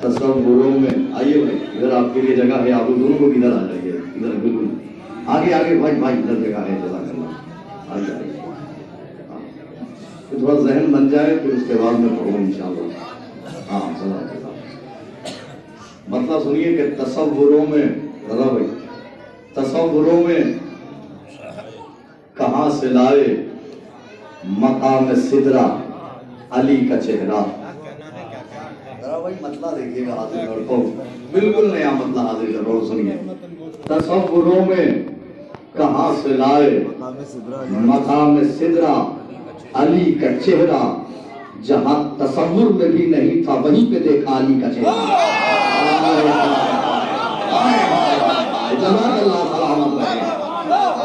तसव्वुरों में आइए भाई, इधर आपके लिए जगह है, आप दोनों को इधर आ जाइए, इधर बिल्कुल आगे आगे भाई भाई, इधर जगह है, जज़ाकल्लाह, आगे आइए। तो थोड़ा ज़हन बन जाए फिर उसके बाद में पढ़ूँ इंशाअल्लाह। हाँ जज़ाकल्लाह। मतलब सुनिए कि तसव्वुरों में, रज़ा भाई, तसव्वुरों में कहाँ से लाए मकाम सिदरा अली का चेहरा। भाई मतला देखिएगा, हाजिर करता हूँ, बिल्कुल नया मतला हाजिर कर रहा हूँ, सुनिए। तसव्वुरों में कहाँ से लाए मकाम सिदरा अली का चेहरा, जहाँ तसव्वुर में भी नहीं था वहीं पे देखा अली का चेहरा।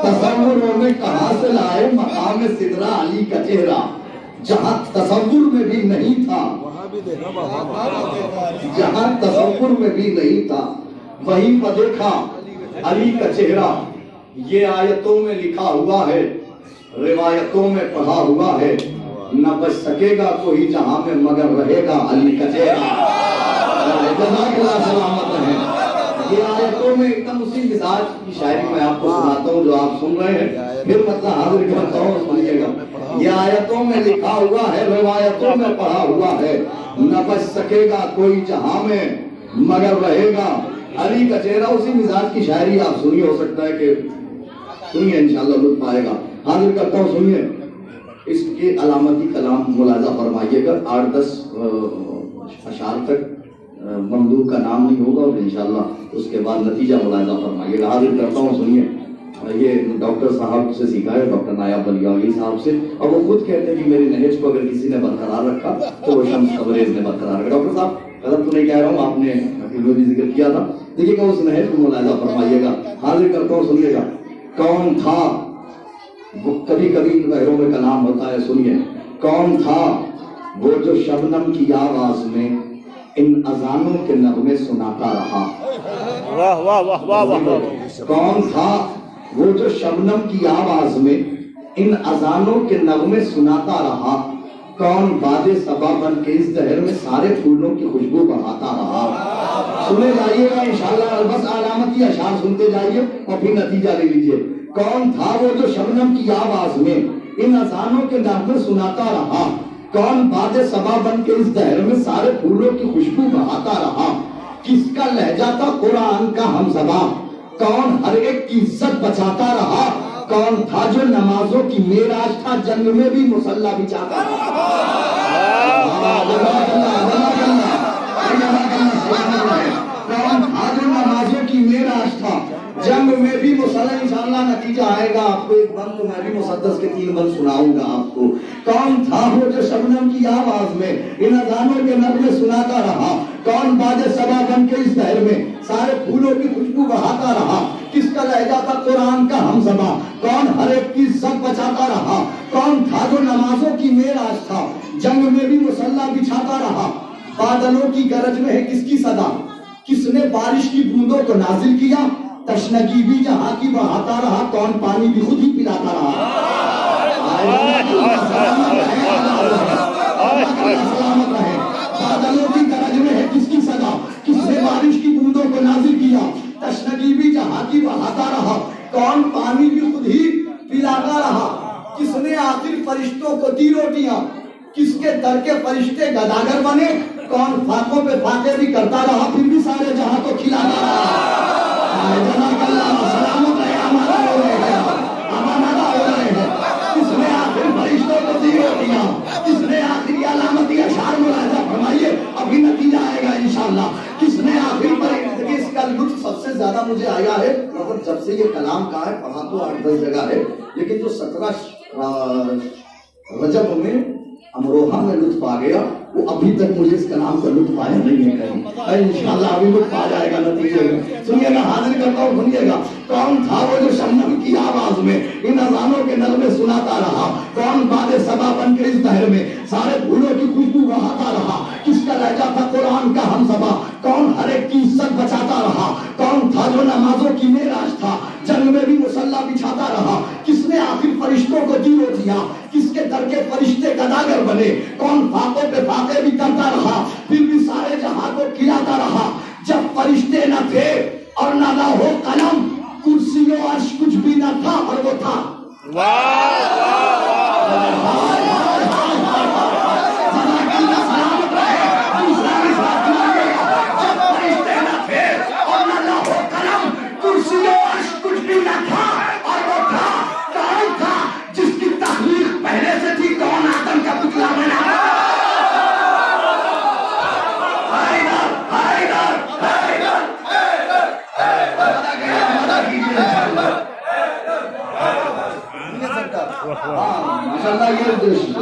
तसव्वुरों में कहाँ से लाए मकाम सिदरा अली का चेहरा, जहाँ तसव्वुर में भी नहीं था, जहाँ तसव्वुर में भी नहीं था वहीं पर देखा अली का चेहरा। ये आयतों में लिखा हुआ है, रिवायतों में पढ़ा हुआ है, न बच सकेगा कोई जहां में मगर रहेगा अली का चेहरा। सलामत है। ये आयतों में एकदम उसी मिजाज की शायरी मैं आपको सुनाता हूँ जो आप सुन रहे हैं, फिर मतलब हाजिर करता हूँ, सुनिएगा। ये आयतों में लिखा हुआ है, रिवायतों में पढ़ा हुआ है, न बच सकेगा कोई जहां में मगर रहेगा अली का चेहरा। उसी मिजाज की शायरी आप सुनिए, हो सकता है कि सुनिए इंशाअल्लाह लुत्फ आएगा। हाजिर करता हूँ, सुनिए। इसके अलामती कलाम मुलाजा फरमाइएगा, 8-10 अशार तक ममदूह का नाम नहीं होगा और इंशाअल्लाह उसके बाद नतीजा मुलाजा फरमाइएगा। हाजिर करता हूँ, सुनिए। ये डॉक्टर साहब से सीखा है, डॉक्टर नायाब अली साहब से, और वो खुद कहते हैं कि मेरी नहेज को अगर किसी ने बरकरार रखा तो वो शम्स तबरेज़ ने बरकरार रखा। डॉक्टर साहब गलत तो नहीं कह रहा हूँ, आपने भी जिक्र किया था, देखिएगा उस नहेज को मुलाजा फरमाइएगा। हाजिर करता हूँ, सुनिएगा। कौन था वो, कभी कभी इन बहरों में कलाम होता है, सुनिए। कौन था वो जो शबनम की आवाज में इन अजानों के नगमे सुनाता रहा। वाह वाह वाह वाह वाह। कौन था वो जो शबनम की आवाज में इन अजानों के नगमे सुनाता रहा। कौन बादे सबा बन के इस दहर में सारे फूलों की खुशबू बढ़ाता रहा। सुने जाइएगा इंशाअल्लाह, बस अलामती अशार सुनते जाइए और फिर नतीजा ले लीजिए। कौन था वो जो शबनम की आवाज में इन अजानों के नगमे सुनाता रहा। कौन बादे सबा बन के इस दहर में सारे फूलों की खुशबू बढ़ाता रहा। किसका लहजा था कुरान का हमज़बां, कौन हर एक की इज्जत बचाता रहा। कौन था जो नमाजों की मेराज था, जंग में भी मुसल्ला बिछाता रहा। कौन था जो नमाजों की मेराज था, जंग में भी मुसल्ला। इंशाअल्लाह नतीजा आएगा आपको, एक बंद मैं भी मुसद्दस के 3 बंद सुनाऊंगा आपको। कौन था वो जो शबनम की आवाज में इन अज़ानों के नगमे सुनाता रहा। कौन बाजे सबा बन के इस दहर में सारे फूलों की खुशबू बहाता रहा। किसका लहजा था कुरान का हमज़बां, कौन हर एक की इज्जत बचाता रहा। कौन था जो नमाजों की मेराज था, जंग में भी मुसल्ला बिछाता रहा। बादलों की गरज में है किसकी सदा, किसने बारिश की बूंदों को नाजिल किया। तशनगी भी जहां की बहाता रहा, कौन पानी भी खुद ही पिलाता रहा। बादलों की गरज में है किसकी सदा, किसने बारिश की बूंदों को नाजिल किया। तशनगी भी जहां की बहाता रहा, कौन पानी भी खुद ही पिलाता रहा। किसने आखिर फरिश्तों को दी रोटियां, किसके दर के फरिश्ते गदागर बने। कौन फाकों पे फाके भी करता रहा, फिर भी सारे जहां को खिलाता रहा। सलामत है, हमारा हो रहे हैं, हमारा हो रहे हैं। किसने आखिर फरिश्तों को दी रोटियां, किसने आखिर अलामती अशार मुलाजा फरमाइए, अभी नतीजा आएगा इंशाअल्लाह। किसने आखिर पर इसका लुत्फ सबसे ज्यादा मुझे आया है, मतलब जब से ये कलाम का है, पढ़ा तो 8-10 जगह है, लेकिन जो 17 रजब में अमरोहा में लुत्फ आ गया, वो अभी तक मुझे इस कलाम का लुत्फ आया नहीं है कहीं। इंशाअल्लाह अभी लुत्फ आ जाएगा नतीजे में। सुनिएगा, हाजिर करता हूँ, सुनिएगा। कौन था वो जो शबनम की आवाज में इन अज़ानों के नगमे सुनाता रहा। कौन बादे सबा बन के इस दहर में सारे फूलों की खुशबू बहाता रहा। किसका लहजा था कुरान का हमज़बां, कौन हर एक की इज्जत बचाता रहा। कौन था जो नमाजों की मेराज था, जंग में भी मुसल्ला बिछाता रहा। किसने आखिर फरिश्तों को दी रोटियां, किसके दर के फरिश्ते गदागर बने। कौन फाकों पे फाके लौह कलम कुर्सी और अर्श कुछ भी न था और वो था। कुर्सी और अर्श कुछ भी न था और वो था। कौन था जिसकी तख्लीक पहले से थी? कौन आदम का पुतला बना? माशाअल्लाह ये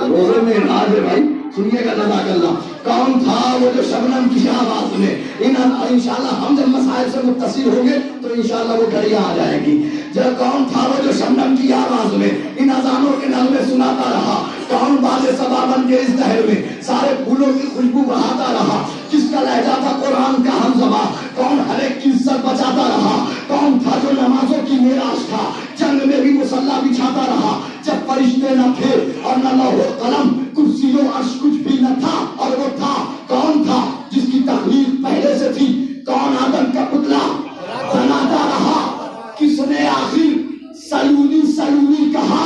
रोज़े में इनाज है भाई, सुनिएगा जज़ाकल्लाह। कौन था वो जो शबनम की आवाज में? इंशाअल्लाह हम जब मसाइल से मुत्तसिल होंगे तो इंशाअल्लाह वो घड़ियां आ जाएगी। जब कौन था वो जो शबनम की आवाज में इन अजानों के नगमे सुनाता रहा? कौन बाज़े सबा बन के इस दहर में सारे फूलों की खुशबू बहाता रहा? किसका लहजा था कुरान का हमज़बा? कौन हर एक की इज्जत बचाता रहा? कौन था जो नमाजों की मेराज था? जंग में भी मुसल्ला बिछाता रहा जब फरिश्ते न थे और न लौह कलम कुर्सी और अर्श कुछ भी न था और वो था। कौन था जिसकी तख्लीक पहले से थी? कौन आदम का पुतला बनाता रहा? किसने आखिर सलूनी सलूनी कहा?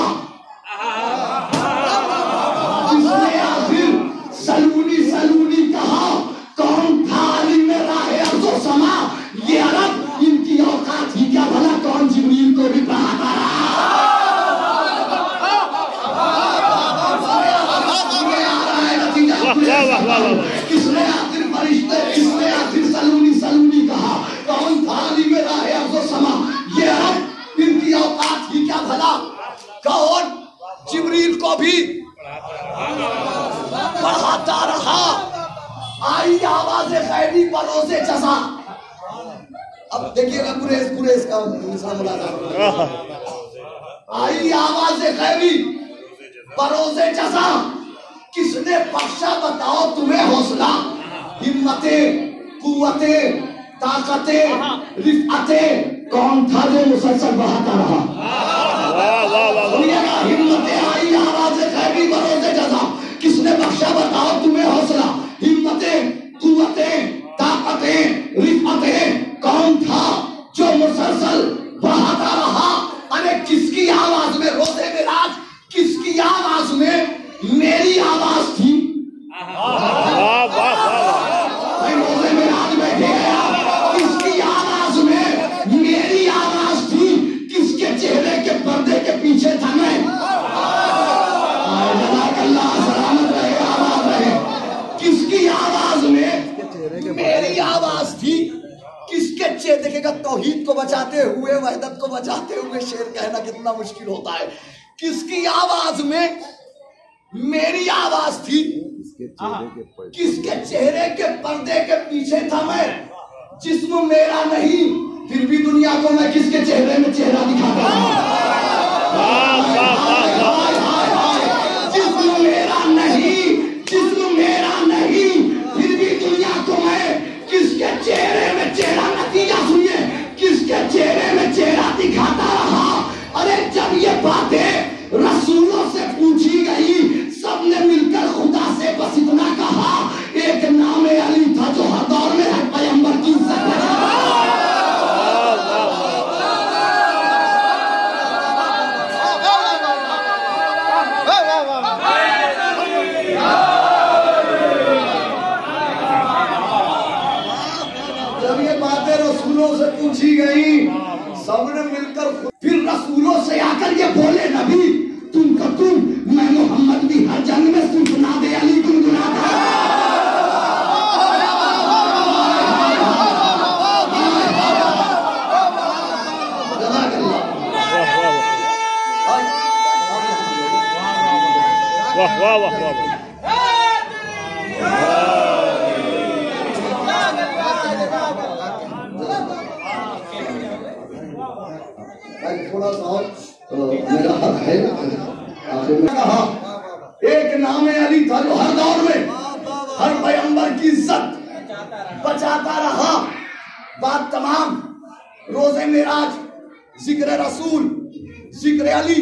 किसने आखिर सलूनी सलूनी कहा? कौन था आलिम राहे अर्ज़ो समा? ये अरब इनकी औकात ही क्या भला? कौन जिब्रील को भी पढ़ाता रहा? किसने आखिर फरिश्ते, किसने आखिर सलूनी सलूनी कहा? कौन था आलिम राहे अर्ज़ो समा? ये अरब इनकी औकात ही क्या भला? कौन जिब्रील को भी पढ़ाता रहा? आई आवाज़े गैबी बरोज़े जज़ा। अब देखिएगा कुरैश का मुलाज़ा। आई आवाज़े गैबी बरोज़े जज़ा। किसने बख्शा बताओ तुम्हें हौसला? हिम्मतें, कुव्वतें, ताकतें, रिफ़अतें। कौन था जो मुसलसल बहाता रहा? सुनिएगा, हिम्मतें आई आवाज़े गैबी बरोज़े जज़ा। किसने बख्शा बताओ तुम्हें हौसला? हिम्मतें, कुव्वतें, ताकतें, रिफ़अतें। कौन था जो मुसलसल बहाता रहा? अरे किसकी आवाज में रोज़े मेराज? किसकी आवाज में? मेरी आवाज थी। भाई रोज़े मेराज बैठे हैं, किसकी आवाज में? मेरी आवाज थी। किसके चेहरे के पर्दे के पीछे था मैं? अल्लाह सलामत रहे, आवाज रहे। किसकी आवाज में? मेरी आवाज थी। किसके चेहरे? देखेगा, तौहीद को बचाते हुए, वहदत को बचाते हुए शेर कहना कितना मुश्किल होता है। किसकी आवाज में? मेरी आवाज थी। किसके चेहरे के पर्दे के पीछे था मैं? जिस्म मेरा नहीं, फिर भी दुनिया को मैं किसके चेहरे में चेहरा दिखाता हूं? जिस्म मेरा नहीं, जिस्म मेरा नहीं, फिर भी दुनिया को मैं किसके चेहरे में चेहरा, नतीजा सुनिए, किसके चेहरे में चेहरा दिखाता रहा? अरे जब ये बातें रसूलों से पूछी गई, सबने मिलकर खुदा से बस इतना कहा, एक नाम अली था जो हर दौर में हर पैगंबर की इज्जत बचाता। जब ये बातें रसूलों से पूछी गई, सबने मिलकर, फिर रसूलों से आकर ये बोले, नबी तुम को तुम, मैं मोहम्मद भी हर जंग में सुना दे अली गुनगुनाता। वाह वाह वाह वाह। थोड़ा सा मेरा हक है। आखिर में कहा, एक नाम अली था जो हर दौर में हर पैगंबर की इज्जत बचाता रहा। बात तमाम। रोज़े मेराज, जिक्र रसूल, जिक्र अली,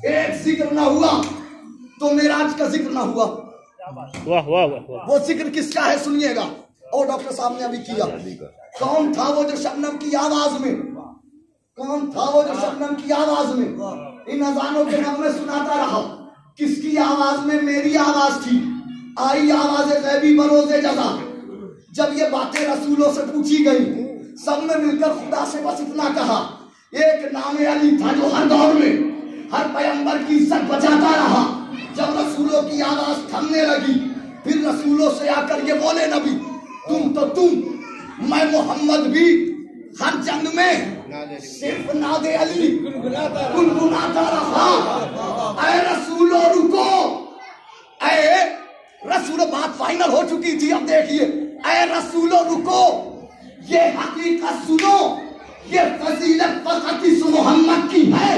एक जिक्र ना हुआ तो मेराज का जिक्र ना हुआ। वाह वाह वाह। वो जिक्र किसका है सुनिएगा। اور ڈاکٹر صاحب نے ابھی کیا. کون تھا وہ جو شبنم کی آواز میں، کون تھا وہ جو شبنم کی آواز میں ان اذانوں کے نغمے سناتا رہا؟ کس کی آواز میں؟ میری آواز تھی. آئی آواز غیبی بروز جزا. جب یہ باتیں رسولوں سے پوچھی گئی، سب نے مل کر خدا سے بس اتنا کہا. ایک نام علی تھا جو ہر دور میں ہر پیغمبر کی عزت بچاتا رہا. جب رسولوں کی آواز تھمنے لگی، پھر رسولوں سے آ کر یہ بولے نبی، تم تو تم، میں محمد بھی ہر جنگ میں صرف ناد علی گنگناتا رہا. اے رسولو رکو، اے رسولو، بات فائنل ہو چکی تھی. اب دیکھیے، اے رسولو رکو، یہ حقیقت سنو، یہ فضیلت فقط اس محمد کی ہے.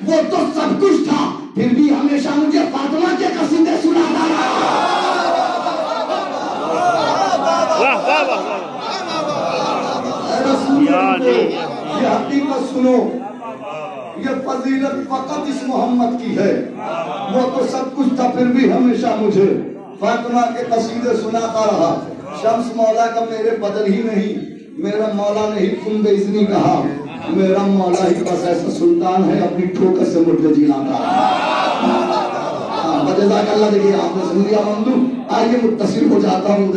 وہ تو سب کچھ تھا، پھر بھی ہمیشہ مجھے فاطمہ کے قصیدے سناتا رہا. واہ واہ واہ اے رسول رکو، یہ حقیقت سنو، یہ فضیلت فقط اس محمد کی ہے. وہ تو سب کچھ تھا، پھر بھی ہمیشہ مجھے فاطمہ کے قصیدے سناتا رہا. شمس مولا کا میرے بدل ہی نہیں، میرا مولا نے ہی تم بے اذنی کہا. میرا مولا ہی بس ایسا سلطان ہے، اپنی ٹھوکر سے مجھے جلاتا. جزاک اللہ. دیکھیے آپ نے سن لیا ممدو. آئیے متصل ہو جاتا ہوں.